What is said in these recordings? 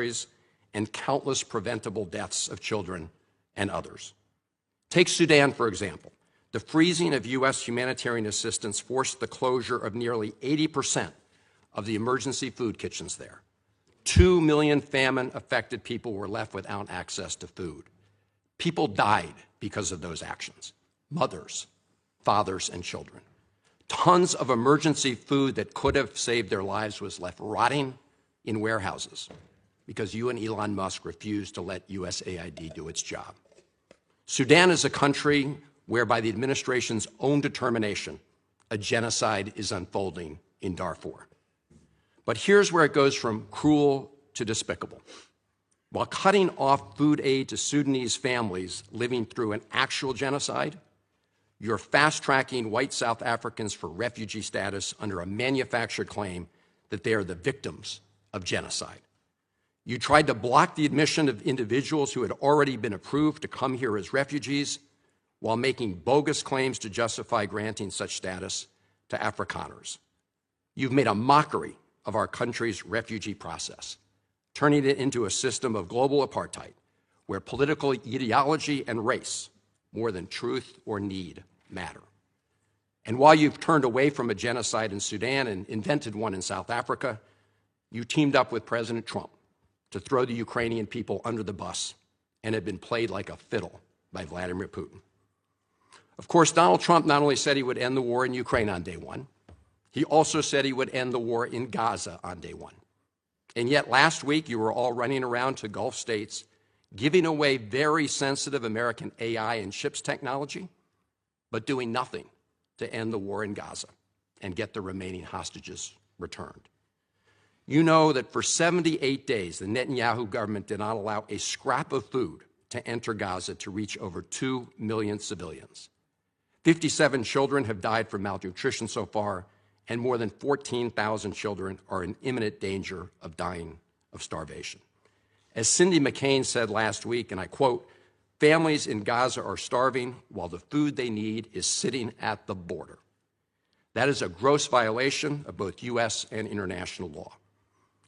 emissaries, and countless preventable deaths of children and others. Take Sudan, for example. The freezing of U.S. humanitarian assistance forced the closure of nearly 80% of the emergency food kitchens there. 2 million famine-affected people were left without access to food. People died because of those actions. Mothers, fathers, and children. Tons of emergency food that could have saved their lives was left rotting in warehouses because you and Elon Musk refused to let USAID do its job. Sudan is a country where, by the administration's own determination, a genocide is unfolding in Darfur. But here's where it goes from cruel to despicable. While cutting off food aid to Sudanese families living through an actual genocide, you're fast-tracking white South Africans for refugee status under a manufactured claim that they are the victims of genocide. You tried to block the admission of individuals who had already been approved to come here as refugees while making bogus claims to justify granting such status to Afrikaners. You've made a mockery of our country's refugee process, turning it into a system of global apartheid where political ideology and race, more than truth or need, matter. And while you've turned away from a genocide in Sudan and invented one in South Africa, you teamed up with President Trump to throw the Ukrainian people under the bus and have been played like a fiddle by Vladimir Putin. Of course, Donald Trump not only said he would end the war in Ukraine on day one, he also said he would end the war in Gaza on day one. And yet last week, you were all running around to Gulf states, giving away very sensitive American AI and chips technology, but doing nothing to end the war in Gaza and get the remaining hostages returned. You know that for 78 days, the Netanyahu government did not allow a scrap of food to enter Gaza to reach over 2 million civilians. 57 children have died from malnutrition so far, and more than 14,000 children are in imminent danger of dying of starvation. As Cindy McCain said last week, and I quote, "Families in Gaza are starving while the food they need is sitting at the border." That is a gross violation of both U.S. and international law.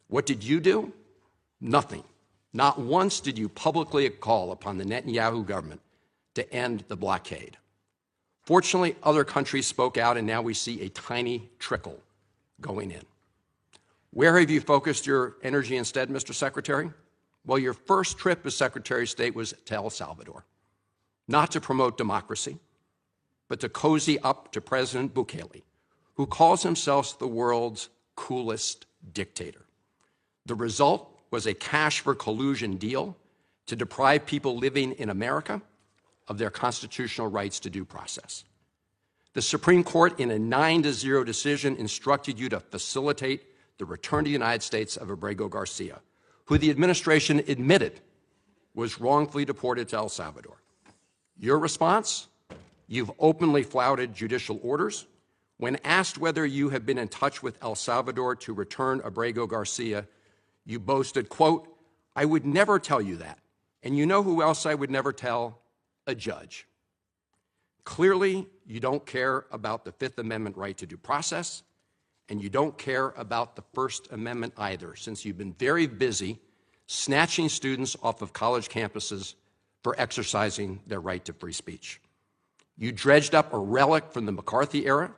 What did you do? Nothing. Not once did you publicly call upon the Netanyahu government to end the blockade. Fortunately, other countries spoke out, and now we see a tiny trickle going in. Where have you focused your energy instead, Mr. Secretary? Well, your first trip as Secretary of State was to El Salvador, not to promote democracy, but to cozy up to President Bukele, who calls himself the world's coolest dictator. The result was a cash for collusion deal to deprive people living in America of their constitutional rights to due process. The Supreme Court, in a 9-0 decision, instructed you to facilitate the return to the United States of Abrego Garcia, who the administration admitted was wrongfully deported to El Salvador. Your response? You've openly flouted judicial orders. When asked whether you have been in touch with El Salvador to return Abrego Garcia, you boasted, quote, "I would never tell you that. And you know who else I would never tell? A judge." Clearly, you don't care about the Fifth Amendment right to due process, and you don't care about the First Amendment either, since you've been very busy snatching students off of college campuses for exercising their right to free speech. You dredged up a relic from the McCarthy era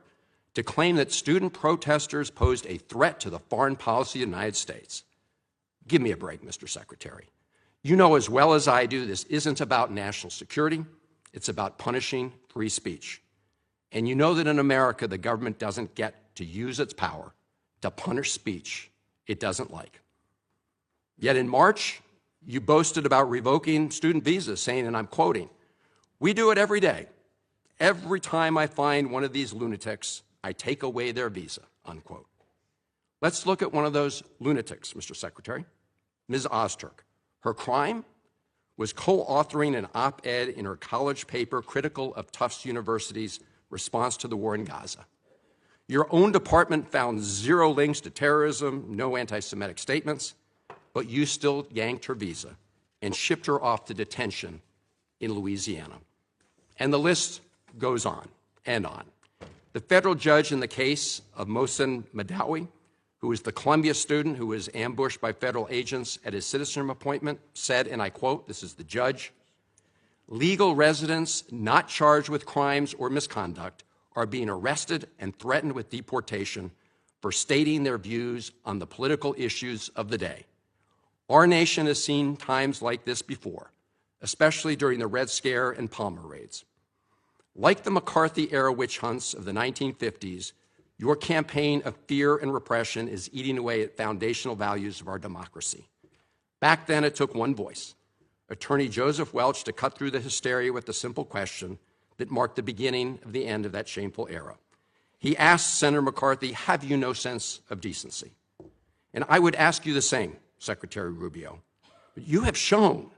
to claim that student protesters posed a threat to the foreign policy of the United States. Give me a break, Mr. Secretary. You know as well as I do this isn't about national security. It's about punishing free speech. And you know that in America, the government doesn't get to use its power to punish speech it doesn't like. Yet in March, you boasted about revoking student visas, saying, and I'm quoting, "We do it every day. Every time I find one of these lunatics, I take away their visa," unquote. Let's look at one of those lunatics, Mr. Secretary, Ms. Ozturk. Her crime was co-authoring an op-ed in her college paper critical of Tufts University's response to the war in Gaza. Your own department found 0 links to terrorism, no anti-Semitic statements, but you still yanked her visa and shipped her off to detention in Louisiana. And the list goes on and on. The federal judge in the case of Mohsen Madawi, who was the Columbia student who was ambushed by federal agents at his citizenship appointment, said, and I quote, this is the judge, "Legal residents not charged with crimes or misconduct are being arrested and threatened with deportation for stating their views on the political issues of the day. Our nation has seen times like this before, especially during the Red Scare and Palmer raids. Like the McCarthy-era witch hunts of the 1950s, your campaign of fear and repression is eating away at foundational values of our democracy. Back then, it took one voice, Attorney Joseph Welch, to cut through the hysteria with the simple question that marked the beginning of the end of that shameful era. He asked Senator McCarthy, have you no sense of decency? And I would ask you the same, Secretary Rubio. But you have shown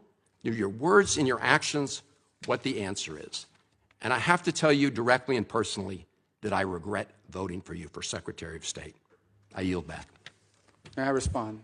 through your words and your actions what the answer is. And I have to tell you directly and personally that I regret voting for you for Secretary of State. I yield back. May I respond?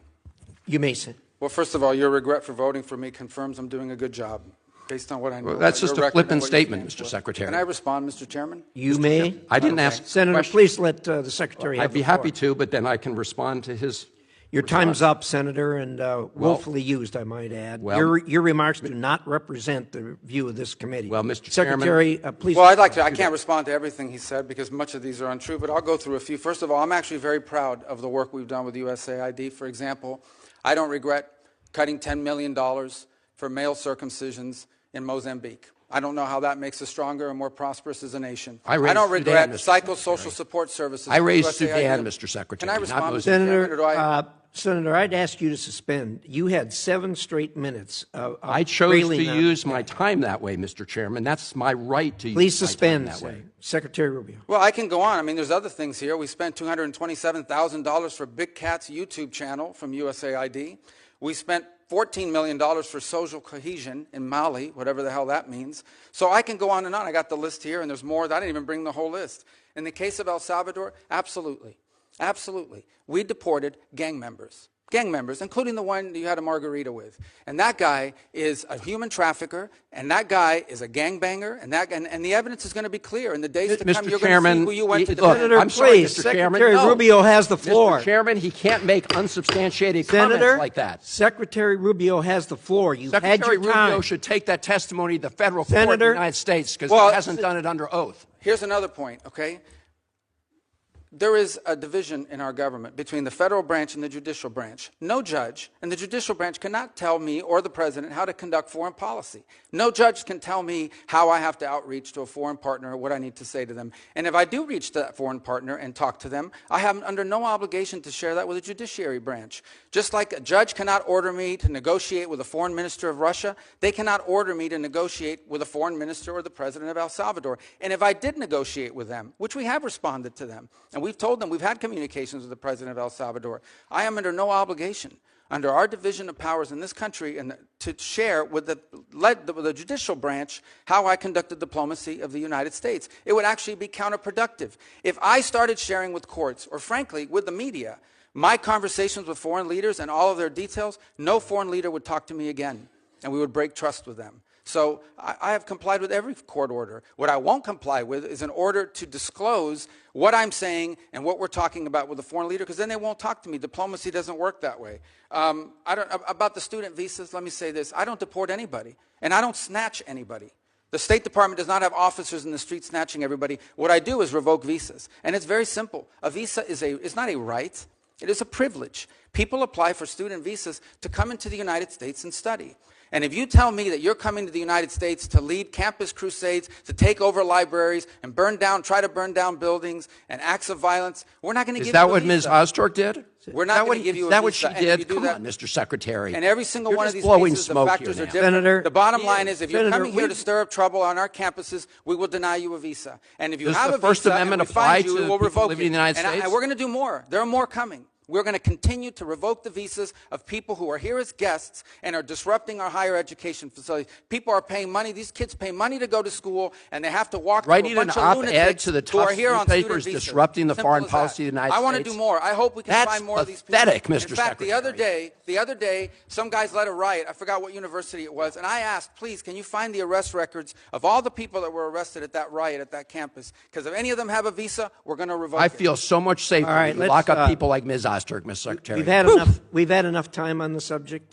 You may sit. Well, first of all, your regret for voting for me confirms I'm doing a good job, based on what I know. Well, that's just a flippant statement, Mr. for. Secretary. Can I respond, Mr. Chairman? You may. I didn't ask. Senator, please let the Secretary have I'd be the floor. happy to, but then I can respond to his Your response. time's up, Senator, and willfully used, I might add. Well- your remarks do not represent the view of this committee. Well, Mr. Secretary, please. Well, I'd like to. I can't respond to everything he said because much of these are untrue, but I'll go through a few. First of all, I'm actually very proud of the work we've done with USAID. For example, I don't regret cutting $10 million for male circumcisions in Mozambique. I don't know how that makes us stronger and more prosperous as a nation. I don't regret Sudan, Mr. psychosocial support services. I raised for USAID. Sudan, Mr. Secretary. Can I not respond, Mozambique. Mr. Chairman, or do I? Senator, I'd ask you to suspend. You had 7 straight minutes. I chose to use my time that way, Mr. Chairman. That's my right to Please use my suspend, time that way. Secretary Rubio. Well, I can go on. I mean, there's other things here. We spent $227,000 for Big Cat's YouTube channel from USAID. We spent $14 million for social cohesion in Mali, whatever the hell that means. So I can go on and on. I got the list here, and there's more. I didn't even bring the whole list. In the case of El Salvador, absolutely. Absolutely. We deported gang members, including the one you had a margarita with. And that guy is a human trafficker, and that guy is a gangbanger, and the evidence is going to be clear. In the days to come, Mr. you're Chairman, going to see who you went to look, defend. Senator, I'm sorry, please, Mr. Chairman. Secretary No. Rubio has the floor. Mr. Chairman, he can't make unsubstantiated Senator, comments like that. Secretary Rubio has the floor. You've had Secretary your time. Rubio should take that testimony to the federal court in Senator- the United States because Well, he hasn't done it under oath. Here's another point, okay? There is a division in our government between the federal branch and the judicial branch. No judge in the judicial branch cannot tell me or the president how to conduct foreign policy. No judge can tell me how I have to outreach to a foreign partner or what I need to say to them. And if I do reach to that foreign partner and talk to them, I have under no obligation to share that with the judiciary branch. Just like a judge cannot order me to negotiate with a foreign minister of Russia, they cannot order me to negotiate with a foreign minister or the president of El Salvador. And if I did negotiate with them, which we have responded to them, and we've told them, we've had communications with the president of El Salvador, I am under no obligation, under our division of powers in this country, and to share with the judicial branch how I conducted diplomacy of the United States. It would actually be counterproductive. If I started sharing with courts, or frankly, with the media, my conversations with foreign leaders and all of their details, no foreign leader would talk to me again, and we would break trust with them. So I have complied with every court order. What I won't comply with is an order to disclose what I'm saying and what we're talking about with a foreign leader, because then they won't talk to me. Diplomacy doesn't work that way. About the student visas, let me say this. I don't deport anybody, and I don't snatch anybody. The State Department does not have officers in the street snatching everybody. What I do is revoke visas, and it's very simple. A visa is not a right. It is a privilege. People apply for student visas to come into the United States and study. And if you tell me that you're coming to the United States to lead campus crusades, to take over libraries and try to burn down buildings and acts of violence, we're not going to give you a visa. Is that what Ms. Ostork did? We're not going to give you a visa. Is that what she And if you did? do Come that, on, Mr. Secretary. and every single You're one of just these blowing cases, the smoke factors here are now. different. Senator, the bottom line is, if you're Senator, coming here to stir up trouble on our campuses, we will deny you a visa. And if you Does have the a First visa Amendment and we find apply you, to we will people revoke living it. in the United States? And we're going to do more. There are more coming. We're going to continue to revoke the visas of people who are here as guests and are disrupting our higher education facilities. People are paying money. These kids pay money to go to school, and they have to walk through a Writing an bunch of op-ed lunatics to the who are tough here on student newspapers visas. disrupting the Simple foreign as policy that. of the United I want to States. do more. I hope we can That's find more of these people. pathetic, Mr. In fact, the other Secretary. day, some guys led a riot. I forgot what university it was, and I asked, please, can you find the arrest records of all the people that were arrested at that riot at that campus? Because if any of them have a visa, we're going to revoke it. I feel so much safer All right, if you lock let's, up people like Ms. Osterk, Mr. Secretary. We've had enough time on the subject.